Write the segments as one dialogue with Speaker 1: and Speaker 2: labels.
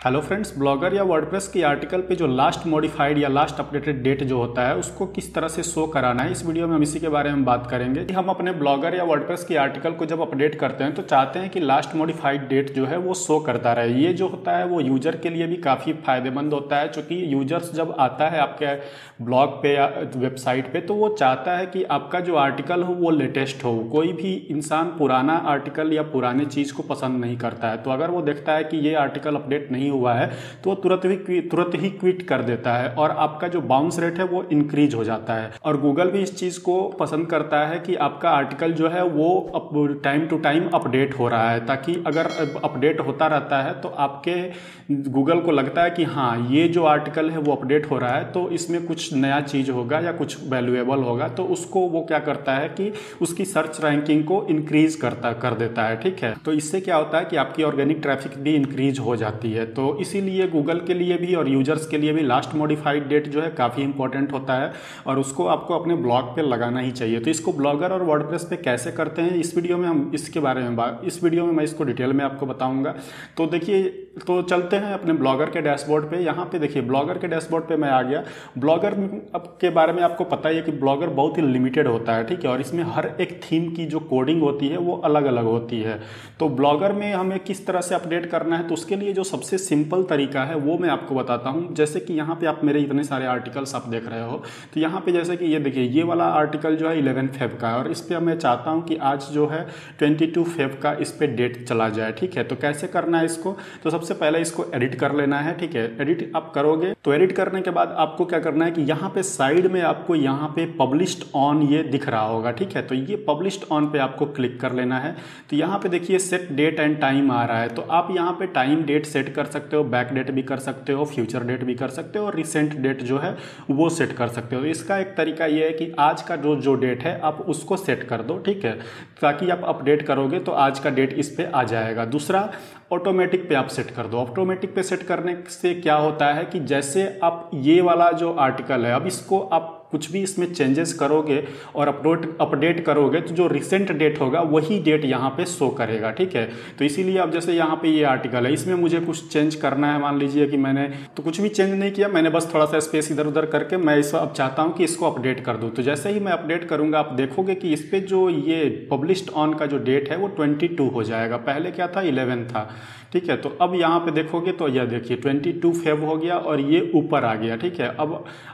Speaker 1: Hello friends, blogger या WordPress की article पे जो लास्ट मॉडिफाइड या लास्ट अपडेटेड डेट जो होता है उसको किस तरह से शो कराना है, इस वीडियो में हम इसी के बारे में बात करेंगे कि हम अपने ब्लॉगर या वर्डप्रेस की आर्टिकल को जब अपडेट करते हैं तो चाहते हैं कि लास्ट मॉडिफाइड डेट जो है वो शो करता रहे। ये जो होता है वो यूजर के लिए भी काफ़ी फायदेमंद होता है, क्योंकि यूजर्स जब आता है आपके ब्लॉग पे या वेबसाइट पे तो वो चाहता है कि आपका जो आर्टिकल हो वो लेटेस्ट हो। कोई भी इंसान पुराना आर्टिकल या पुराने चीज़ को पसंद नहीं करता है, तो अगर वो देखता है कि ये आर्टिकल अपडेट नहीं हुआ है तो वो तुरंत ही क्विट कर देता है और आपका जो बाउंस रेट है वो इंक्रीज हो जाता है। और गूगल भी इस चीज़ को पसंद करता है कि आपका आर्टिकल जो है वो टाइम टू टाइम अपडेट हो रहा है, ताकि अगर अपडेट होता रहता है तो आपके गूगल को लगता है कि हाँ, ये जो आर्टिकल है वो अपडेट हो रहा है तो इसमें कुछ नया चीज़ होगा या कुछ वैल्यूएबल होगा, तो उसको वो क्या करता है कि उसकी सर्च रैंकिंग को इंक्रीज कर देता है। ठीक है, तो इससे क्या होता है कि आपकी ऑर्गेनिक ट्रैफिक भी इंक्रीज हो जाती है। तो इसीलिए गूगल के लिए भी और यूजर्स के लिए भी लास्ट मॉडिफाइड डेट जो है काफ़ी इंपॉर्टेंट होता है और उसको आपको अपने ब्लॉग पे लगाना ही चाहिए। तो इसको ब्लॉगर और वर्डप्रेस पे कैसे करते हैं इस वीडियो में हम इसके बारे में इस वीडियो में मैं इसको डिटेल में आपको बताऊंगा। तो देखिए, तो चलते हैं अपने ब्लॉगर के डैशबोर्ड पे। यहाँ पे देखिए, ब्लॉगर के डैशबोर्ड पे मैं आ गया। ब्लॉगर के बारे में आपको पता ही है कि ब्लॉगर बहुत ही लिमिटेड होता है, ठीक है, और इसमें हर एक थीम की जो कोडिंग होती है वो अलग अलग होती है। तो ब्लॉगर में हमें किस तरह से अपडेट करना है, तो उसके लिए जो सबसे सिंपल तरीका है वो मैं आपको बताता हूँ। जैसे कि यहाँ पे आप मेरे इतने सारे आर्टिकल्स आप देख रहे हो, तो यहाँ पे जैसे कि ये देखिए, ये वाला आर्टिकल जो है 11 फेब का है और इस पर मैं चाहता हूँ कि आज जो है 22 फेब का इस पर डेट चला जाए। ठीक है, तो कैसे करना है इसको, तो सबसे पहले इसको एडिट कर लेना है। ठीक है, एडिट आप करोगे तो एडिट करने के बाद आपको क्या करना है कि यहाँ पे साइड में आपको यहाँ पे पब्लिश्ड ऑन ये दिख रहा होगा। ठीक है, तो ये पब्लिश्ड ऑन पे आपको क्लिक कर लेना है। तो यहाँ पे देखिए सेट डेट एंड टाइम आ रहा है, तो आप यहाँ पे टाइम डेट सेट कर सकते हो, बैक डेट भी कर सकते हो, फ्यूचर डेट भी कर सकते हो और रिसेंट डेट जो है वो सेट कर सकते हो। तो इसका एक तरीका ये है कि आज का जो डेट है आप उसको सेट कर दो। ठीक है, ताकि आप अपडेट करोगे तो आज का डेट इस पे आ जाएगा। दूसरा, ऑटोमेटिक पे आप सेट कर दो। ऑटोमेटिक पे सेट करने से क्या होता है कि जैसे आप ये वाला जो आर्टिकल है, अब इसको आप कुछ भी इसमें चेंजेस करोगे और अपडेट करोगे तो जो रिसेंट डेट होगा वही डेट यहाँ पे शो करेगा। ठीक है, तो इसीलिए अब जैसे यहाँ पे ये आर्टिकल है, इसमें मुझे कुछ चेंज करना है। मान लीजिए कि मैंने तो कुछ भी चेंज नहीं किया, मैंने बस थोड़ा सा स्पेस इधर उधर करके मैं इस अब चाहता हूँ कि इसको अपडेट कर दूँ। तो जैसे ही मैं अपडेट करूँगा आप देखोगे कि इस पर जो ये पब्लिश्ड ऑन का जो डेट है वो 22 हो जाएगा। पहले क्या था, 11 था। ठीक है, तो अब यहाँ पे देखोगे तो यह देखिए 22 फेब हो गया और ये ऊपर आ गया। ठीक है,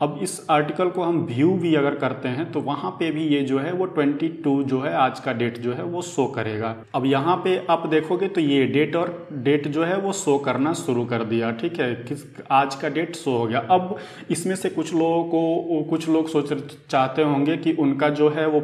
Speaker 1: अब इस आर्टिकल को हम व्यू भी अगर करते हैं तो वहाँ पे भी ये जो है वो 22 जो है आज का डेट जो है वो शो करेगा। अब यहाँ पे आप देखोगे तो ये डेट जो है वो शो करना शुरू कर दिया। ठीक है, आज का डेट शो हो गया। अब इसमें से कुछ लोग चाहते होंगे कि उनका जो है वो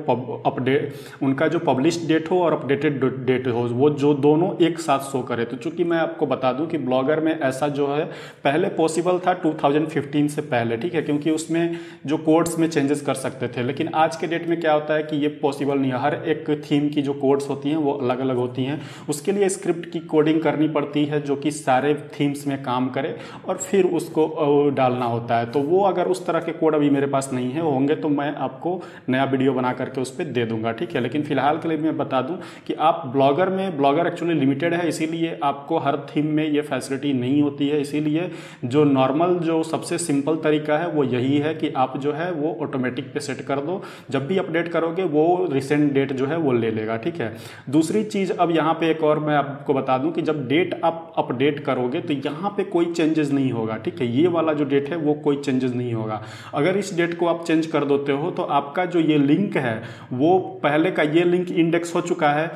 Speaker 1: उनका जो पब्लिश डेट हो और अपडेटेड डेट हो, वो जो दोनों एक साथ शो करे। तो चूंकि मैं आपको बता दूं कि ब्लॉगर में ऐसा जो है पहले पॉसिबल था 2015 से पहले। ठीक है, क्योंकि उसमें जो कोड्स में चेंजेस कर सकते थे, लेकिन आज के डेट में क्या होता है कि ये पॉसिबल नहीं है। हर एक थीम की जो कोड्स होती हैं वो अलग अलग होती हैं, उसके लिए स्क्रिप्ट की कोडिंग करनी पड़ती है जो कि सारे थीम्स में काम करे और फिर उसको डालना होता है। तो वो अगर उस तरह के कोड अभी मेरे पास नहीं है, होंगे तो मैं आपको नया वीडियो बना करके उस पर दे दूंगा। ठीक है, लेकिन फिलहाल के लिए मैं बता दूं कि आप ब्लॉगर एक्चुअली लिमिटेड है, इसीलिए आपको हर थीम में ये फैसिलिटी नहीं होती है। इसीलिए जो नॉर्मल जो सबसे सिंपल तरीका है वो यही है कि आप जो है वो ऑटोमेटिक पे सेट कर दो। जब भी अपडेट करोगे वो रिसेंट डेट जो है वो ले लेगा। ठीक है, दूसरी चीज़ अब यहाँ पे एक और मैं आपको बता दूं कि जब डेट आप अपडेट करोगे तो यहाँ पे कोई चेंजेस नहीं होगा। ठीक है, ये वाला जो डेट है वो कोई चेंजेस नहीं होगा। अगर इस डेट को आप चेंज कर देते हो तो आपका जो ये लिंक है वो पहले का ये लिंक इंडेक्स हो चुका है।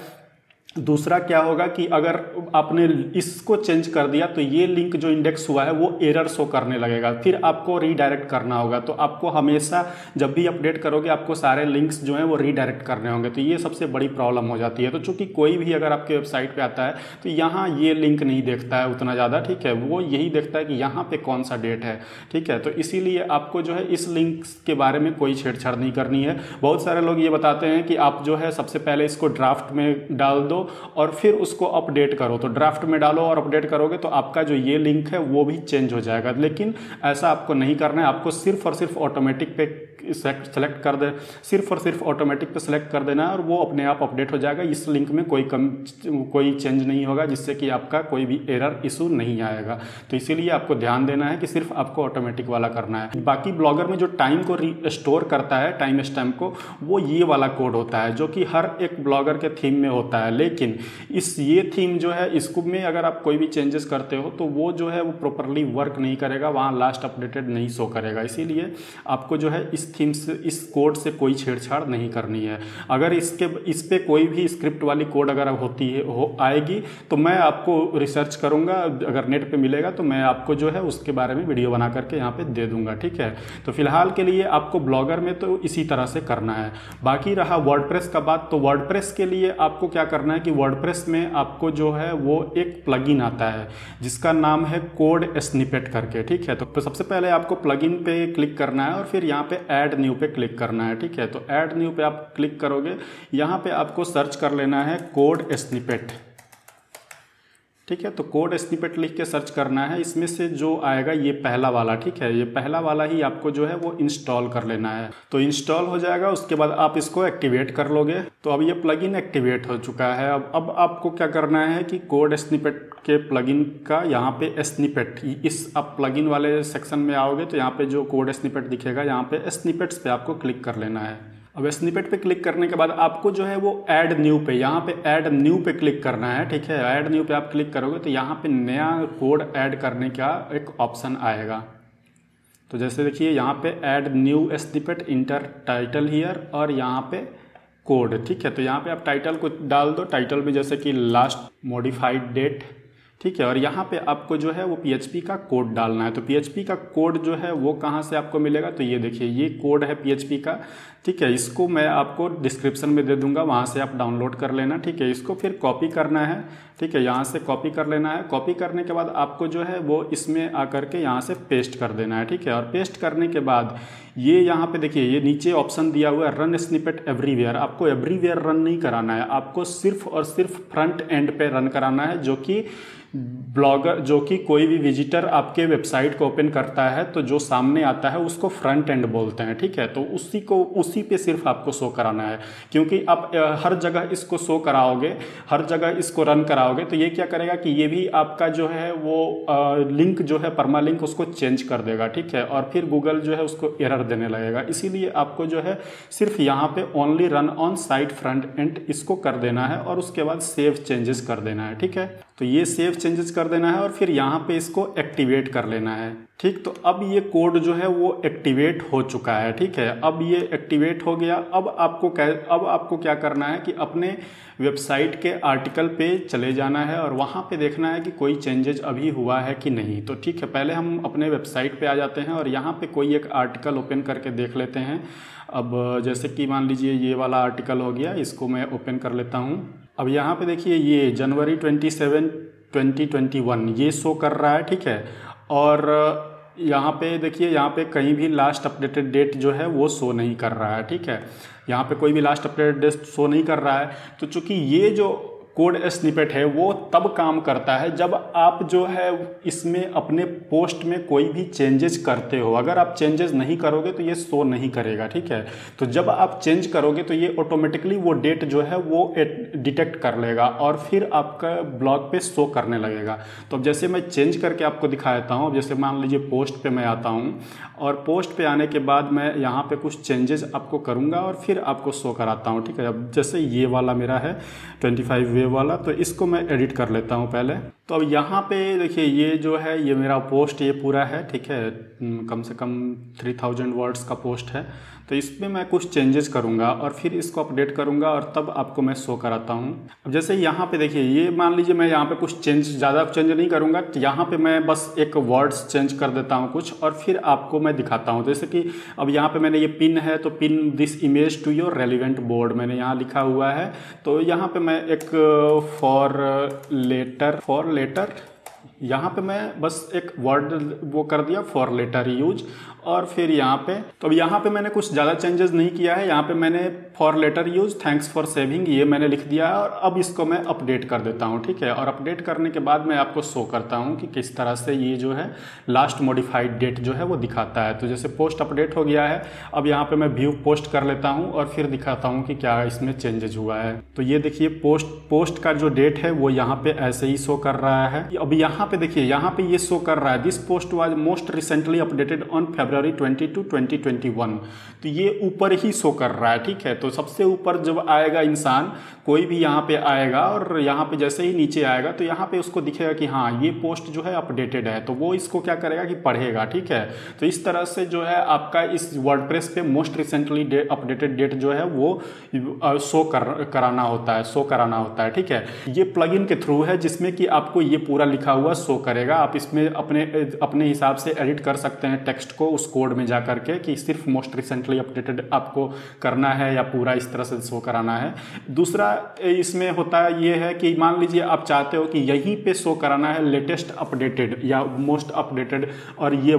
Speaker 1: दूसरा क्या होगा कि अगर आपने इसको चेंज कर दिया तो ये लिंक जो इंडेक्स हुआ है वो एरर शो करने लगेगा, फिर आपको रीडायरेक्ट करना होगा। तो आपको हमेशा जब भी अपडेट करोगे आपको सारे लिंक्स जो हैं वो रीडायरेक्ट करने होंगे, तो ये सबसे बड़ी प्रॉब्लम हो जाती है। तो चूंकि कोई भी अगर आपके वेबसाइट पे आता है तो यहाँ ये लिंक नहीं देखता है उतना ज़्यादा। ठीक है, वो यही देखता है कि यहाँ पे कौन सा डेट है। ठीक है, तो इसीलिए आपको जो है इस लिंक के बारे में कोई छेड़छाड़ नहीं करनी है। बहुत सारे लोग ये बताते हैं कि आप जो है सबसे पहले इसको ड्राफ्ट में डाल दो और फिर उसको अपडेट करो। तो ड्राफ्ट में डालो और अपडेट करोगे तो आपका जो ये लिंक है वो भी चेंज हो जाएगा। लेकिन ऐसा आपको नहीं करना है, आपको सिर्फ और सिर्फ ऑटोमेटिक पे सेलेक्ट कर दे, सिर्फ और सिर्फ ऑटोमेटिक पे सेलेक्ट कर देना है और वो अपने आप अपडेट हो जाएगा। इस लिंक में कोई चेंज नहीं होगा, जिससे कि आपका कोई भी एरर इशू नहीं आएगा। तो इसीलिए आपको ध्यान देना है कि सिर्फ आपको ऑटोमेटिक वाला करना है। बाकी ब्लॉगर में जो टाइम को स्टोर करता है, टाइम स्टैम्प को, वो ये वाला कोड होता है जो कि हर एक ब्लॉगर के थीम में होता है। लेकिन ये थीम जो है, इसको में अगर आप कोई भी चेंजेस करते हो तो वो जो है वो प्रॉपरली वर्क नहीं करेगा, वहाँ लास्ट अपडेटेड नहीं शो करेगा। इसीलिए आपको जो है इस थीम से, इस कोड से कोई छेड़छाड़ नहीं करनी है। अगर इस पे कोई भी स्क्रिप्ट वाली कोड अगर होती है आएगी तो मैं आपको रिसर्च करूंगा, अगर नेट पे मिलेगा तो मैं आपको जो है उसके बारे में वीडियो बना करके यहाँ पे दे दूंगा, ठीक है। तो फिलहाल के लिए आपको ब्लॉगर में तो इसी तरह से करना है। बाकी रहा वर्डप्रेस का बात, तो वर्डप्रेस के लिए आपको क्या करना है कि वर्डप्रेस में आपको जो है वो एक प्लगइन आता है जिसका नाम है कोड स्निपेट करके, ठीक है। तो सबसे पहले आपको प्लगइन पे क्लिक करना है और फिर यहाँ पे ऐड न्यू पे क्लिक करना है, ठीक है। तो ऐड न्यू पे आप क्लिक करोगे, यहाँ पे आपको सर्च कर लेना है कोड स्निपेट, ठीक है। तो कोड स्निपेट लिख के सर्च करना है। इसमें से जो आएगा ये पहला वाला, ठीक है, ये पहला वाला ही आपको जो है वो इंस्टॉल कर लेना है। तो इंस्टॉल हो जाएगा, उसके बाद आप इसको एक्टिवेट कर लोगे। तो अब ये प्लगइन एक्टिवेट हो चुका है। अब आपको क्या करना है कि कोड स्निपेट के प्लगइन का यहाँ पे स्निपेट, इस आप प्लगइन वाले सेक्शन में आओगे तो यहाँ पे जो कोड स्निपेट दिखेगा, यहाँ पे स्निपेट्स पे आपको क्लिक कर लेना है। अब स्निपेट पे क्लिक करने के बाद आपको जो है वो ऐड न्यू पे, यहाँ पे ऐड न्यू पे क्लिक करना है, ठीक है। ऐड न्यू पे आप क्लिक करोगे तो यहाँ पे नया कोड ऐड करने का एक ऑप्शन आएगा। तो जैसे देखिए यहाँ पे add new snippet, inter title here और यहाँ पे कोड, ठीक है। तो यहाँ पे आप टाइटल को डाल दो, टाइटल में जैसे कि लास्ट मॉडिफाइड डेट, ठीक है। और यहाँ पे आपको जो है वो PHP का कोड डालना है। तो PHP का कोड जो है वो कहाँ से आपको मिलेगा, तो ये देखिए ये कोड है PHP का, ठीक है। इसको मैं आपको डिस्क्रिप्शन में दे दूंगा, वहाँ से आप डाउनलोड कर लेना, ठीक है। इसको फिर कॉपी करना है, ठीक है, यहाँ से कॉपी कर लेना है। कॉपी करने के बाद आपको जो है वो इसमें आकर के यहाँ से पेस्ट कर देना है, ठीक है। और पेस्ट करने के बाद ये यहाँ पे देखिए ये नीचे ऑप्शन दिया हुआ है रन स्निपेट एवरीवेयर। आपको एवरीवेयर रन नहीं कराना है, आपको सिर्फ और सिर्फ फ्रंट एंड पे रन कराना है, जो कि ब्लॉगर, जो कि कोई भी विजिटर आपके वेबसाइट को ओपन करता है तो जो सामने आता है उसको फ्रंट एंड बोलते हैं, ठीक है। तो उसी पे सिर्फ आपको शो कराना है, क्योंकि आप हर जगह इसको शो कराओगे, हर जगह इसको रन कराओगे तो ये क्या करेगा कि ये भी आपका जो है वो लिंक जो है परमालिंक उसको चेंज कर देगा, ठीक है। और फिर गूगल जो है उसको एरर देने लगेगा। इसीलिए आपको जो है सिर्फ यहाँ पे only run on site front end इसको कर देना है और उसके बाद सेव चेंजेस कर देना है, ठीक है। तो ये सेव चेंजेस कर देना है और फिर यहाँ पे इसको एक्टिवेट कर लेना है, ठीक। तो अब ये कोड जो है वो एक्टिवेट हो चुका है, ठीक है। अब ये एक्टिवेट हो गया। अब आपको क्या करना है कि अपने वेबसाइट के आर्टिकल पे चले जाना है और वहाँ पे देखना है कि कोई चेंजेज अभी हुआ है कि नहीं। तो ठीक है, पहले हम अपने वेबसाइट पे आ जाते हैं और यहाँ पे कोई एक आर्टिकल ओपन करके देख लेते हैं। अब जैसे कि मान लीजिए ये वाला आर्टिकल हो गया, इसको मैं ओपन कर लेता हूँ। अब यहाँ पे देखिए ये जनवरी 27, 2021 ये शो कर रहा है, ठीक है। और यहाँ पे देखिए, यहाँ पे कहीं भी लास्ट अपडेटेड डेट जो है वो शो नहीं कर रहा है, ठीक है। यहाँ पे कोई भी लास्ट अपडेटेड डेट शो नहीं कर रहा है। तो चूंकि ये जो कोड स्निपेट है वो तब काम करता है जब आप जो है इसमें अपने पोस्ट में कोई भी चेंजेस करते हो। अगर आप चेंजेस नहीं करोगे तो ये शो नहीं करेगा, ठीक है। तो जब आप चेंज करोगे तो ये ऑटोमेटिकली वो डेट जो है वो डिटेक्ट कर लेगा और फिर आपका ब्लॉग पे शो करने लगेगा। तो अब जैसे मैं चेंज करके आपको दिखा देता हूँ। जैसे मान लीजिए पोस्ट पे मैं आता हूँ और पोस्ट पे आने के बाद मैं यहाँ पे कुछ चेंजेस आपको करूँगा और फिर आपको शो कराता हूँ, ठीक है। अब जैसे ये वाला मेरा है 25 वे वाला, तो इसको मैं एडिट कर लेता हूँ पहले। तो अब यहाँ पे देखिए ये जो है ये मेरा पोस्ट ये पूरा है, ठीक है। कम से कम 3000 वर्ड्स का पोस्ट है। तो इसमें मैं कुछ चेंजेस करूँगा और फिर इसको अपडेट करूँगा और तब आपको मैं शो कराता हूँ। अब जैसे यहाँ पे देखिए ये मान लीजिए मैं यहाँ पे कुछ ज़्यादा चेंज नहीं करूँगा, तो यहाँ पे मैं बस एक वर्ड्स चेंज कर देता हूँ कुछ और फिर आपको मैं दिखाता हूँ। जैसे कि अब यहाँ पे मैंने ये पिन है, तो pin this image to your relevant board मैंने यहाँ लिखा हुआ है। तो यहाँ पे मैं एक फॉर लेटर यहाँ पे मैं बस एक वर्ड वो कर दिया फॉर लेटर यूज, और फिर यहाँ पे तो अब यहाँ पे मैंने कुछ ज़्यादा चेंजेस नहीं किया है। यहाँ पे मैंने for later use thanks for saving ये मैंने लिख दिया है, और अब इसको मैं अपडेट कर देता हूँ, ठीक है। और अपडेट करने के बाद मैं आपको शो करता हूँ कि किस तरह से ये जो है लास्ट मॉडिफाइड डेट जो है वो दिखाता है। तो जैसे पोस्ट अपडेट हो गया है, अब यहाँ पे मैं व्यू पोस्ट कर लेता हूँ और फिर दिखाता हूँ कि क्या इसमें चेंजेज हुआ है। तो ये देखिए पोस्ट का जो डेट है वो यहाँ पे ऐसे ही शो कर रहा है। अब यहाँ पे देखिए, यहाँ पे ये शो कर रहा है this post was most recently updated on February 22, 2021। तो ये ऊपर ही शो कर रहा है, ठीक है। तो सबसे ऊपर जब आएगा इंसान, कोई भी यहाँ पे आएगा और यहाँ पे जैसे ही नीचे आएगा तो यहाँ पे उसको दिखेगा कि हाँ ये पोस्ट जो है अपडेटेड है, तो वो इसको क्या करेगा कि पढ़ेगा, ठीक है। तो इस तरह से जो है आपका इस वर्डप्रेस पे मोस्ट रिसेंटली अपडेटेड डेट जो है वो शो कराना होता है, ठीक है। ये प्लगइन के थ्रू है जिसमें कि आपको ये पूरा लिखा हुआ शो करेगा। आप इसमें अपने हिसाब से एडिट कर सकते हैं टेक्स्ट को उस कोड में जा करके कि सिर्फ मोस्ट रिसेंटली अपडेटेड आपको करना है या पूरा इस तरह से शो कराना है। दूसरा इसमें होता है ये है कि मान लीजिए आप चाहते हो कि यहीं पे शो कराना है लेटेस्ट अपडेटेड या मोस्ट अपडेटेड, और ये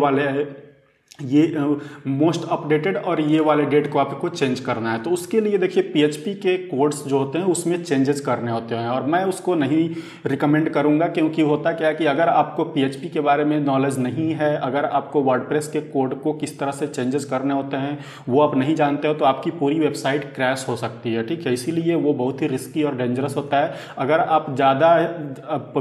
Speaker 1: मोस्ट अपडेटेड और ये वाले डेट को आपको चेंज करना है। तो उसके लिए देखिए PHP के कोड्स जो होते हैं उसमें चेंजेस करने होते हैं, और मैं उसको नहीं रिकमेंड करूंगा, क्योंकि होता क्या है कि अगर आपको PHP के बारे में नॉलेज नहीं है, अगर आपको वर्डप्रेस के कोड को किस तरह से चेंजेस करने होते हैं वो आप नहीं जानते हो, तो आपकी पूरी वेबसाइट क्रैश हो सकती है, ठीक है। इसीलिए वो बहुत ही रिस्की और डेंजरस होता है। अगर आप ज़्यादा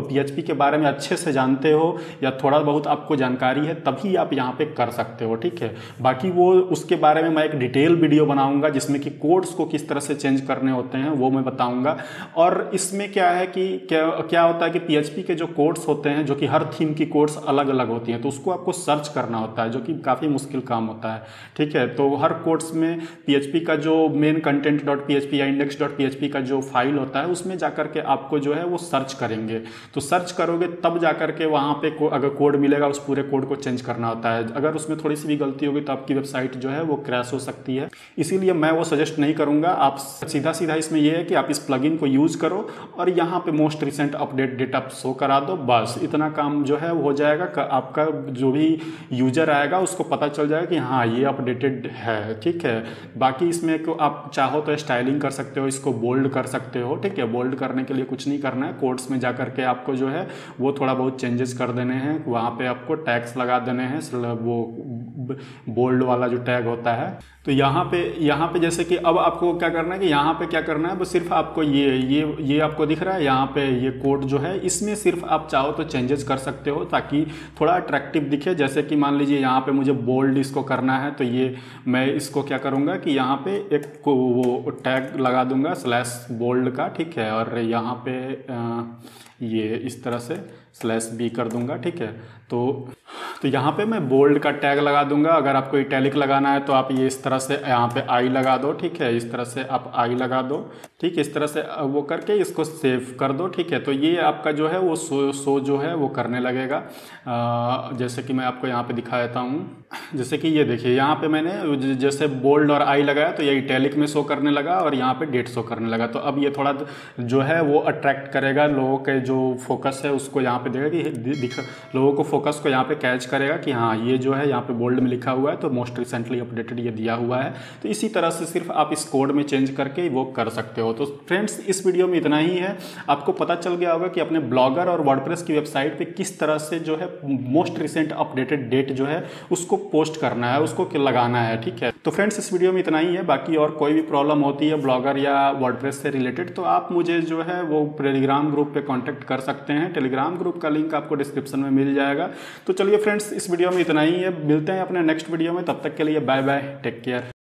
Speaker 1: PHP के बारे में अच्छे से जानते हो या थोड़ा बहुत आपको जानकारी है तभी आप यहाँ पे कर सकते हो, ठीक है। बाकी वो उसके बारे में मैं एक डिटेल वीडियो बनाऊंगा जिसमें कि कोड्स को किस तरह से चेंज करने होते हैं वो मैं बताऊंगा। और इसमें क्या है कि क्या होता है कि PHP के जो कोड्स होते हैं, जो कि हर थीम की कोड्स अलग अलग होती हैं, तो उसको आपको सर्च करना होता है, जो कि काफ़ी मुश्किल काम होता है, ठीक है। तो हर कोड्स में PHP का जो मेन content.php या index.php का जो फाइल होता है उसमें जाकर के आपको जो है वो सर्च करेंगे। तो सर्च करोगे तब जाकर के वहाँ पे अगर कोड मिलेगा उस पूरे कोड को चेंज करना होता है। अगर उसमें थोड़ी सी भी गलती होगी तो आपकी वेबसाइट जो है वो क्रैश हो सकती है। इसीलिए मैं वो सजेस्ट नहीं करूंगा। आप सीधा इसमें ये है कि आप इस प्लगइन को यूज करो और यहाँ पे मोस्ट रिसेंट अपडेट डेट आप शो करा दो, बस इतना काम जो है वो हो जाएगा। आपका जो भी यूजर आएगा उसको पता चल जाएगा कि हाँ ये अपडेटेड है, ठीक है। बाकी इसमें को आप चाहो तो स्टाइलिंग कर सकते हो, इसको बोल्ड कर सकते हो, ठीक है। बोल्ड करने के लिए कुछ नहीं करना है, कोड्स में जाकर के आपको जो है वो थोड़ा बहुत चेंजेस कर देने हैं, वहाँ पे आपको टैग्स लगा देने हैं, वो बोल्ड वाला जो टैग होता है। तो यहाँ पे जैसे कि अब आपको क्या करना है कि यहाँ पे क्या करना है, वो सिर्फ आपको ये आपको दिख रहा है यहाँ पे ये कोड जो है, इसमें सिर्फ आप चाहो तो चेंजेस कर सकते हो ताकि थोड़ा अट्रैक्टिव दिखे। जैसे कि मान लीजिए यहाँ पे मुझे बोल्ड इसको करना है, तो ये मैं इसको क्या करूँगा कि यहाँ पे एक वो टैग लगा दूंगा /बोल्ड का, ठीक है। और यहाँ पे ये इस तरह से /b कर दूंगा, ठीक है। तो यहाँ पे मैं बोल्ड का टैग लगा दूंगा। अगर आपको इटैलिक लगाना है तो आप ये इस तरह से यहाँ पे आई लगा दो, ठीक है। इस तरह से आप आई लगा दो, ठीक है। इस तरह से वो करके इसको सेव कर दो, ठीक है। तो ये आपका जो है वो शो जो है वो करने लगेगा। जैसे कि मैं आपको यहाँ पे दिखा देता हूँ। जैसे कि ये देखिए यहाँ पे मैंने जैसे बोल्ड और आई लगाया तो ये इटैलिक में शो करने लगा और यहाँ पे डेट शो करने लगा। तो अब ये थोड़ा जो है वो अट्रैक्ट करेगा लोगों के जो फोकस है उसको यहाँ पे देगा कि लोगों को फोकस को यहाँ पे कैच करेगा कि हाँ ये जो है यहाँ पे बोल्ड में लिखा हुआ है तो मोस्ट रिसेंटली अपडेटेड ये दिया हुआ है। तो इसी तरह से सिर्फ आप इस कोड में चेंज करके वो कर सकते हो। तो फ्रेंड्स इस वीडियो में इतना ही है। आपको पता चल गया होगा कि अपने ब्लॉगर और वर्डप्रेस की वेबसाइट पे किस तरह से जो है मोस्ट रिसेंट अपडेटेड डेट जो है उसको पोस्ट करना है, उसको लगाना है, ठीक है। तो फ्रेंड्स इस वीडियो में इतना ही है। बाकी और कोई भी प्रॉब्लम होती है ब्लॉगर या वर्डप्रेस से रिलेटेड तो आप मुझे जो है वो टेलीग्राम ग्रुप पे कांटेक्ट कर सकते हैं। टेलीग्राम ग्रुप का लिंक आपको डिस्क्रिप्शन में मिल जाएगा। तो चलिए फ्रेंड्स इस वीडियो में इतना ही है। मिलते हैं अपने नेक्स्ट वीडियो में, तब तक के लिए बाय बाय, टेक केयर।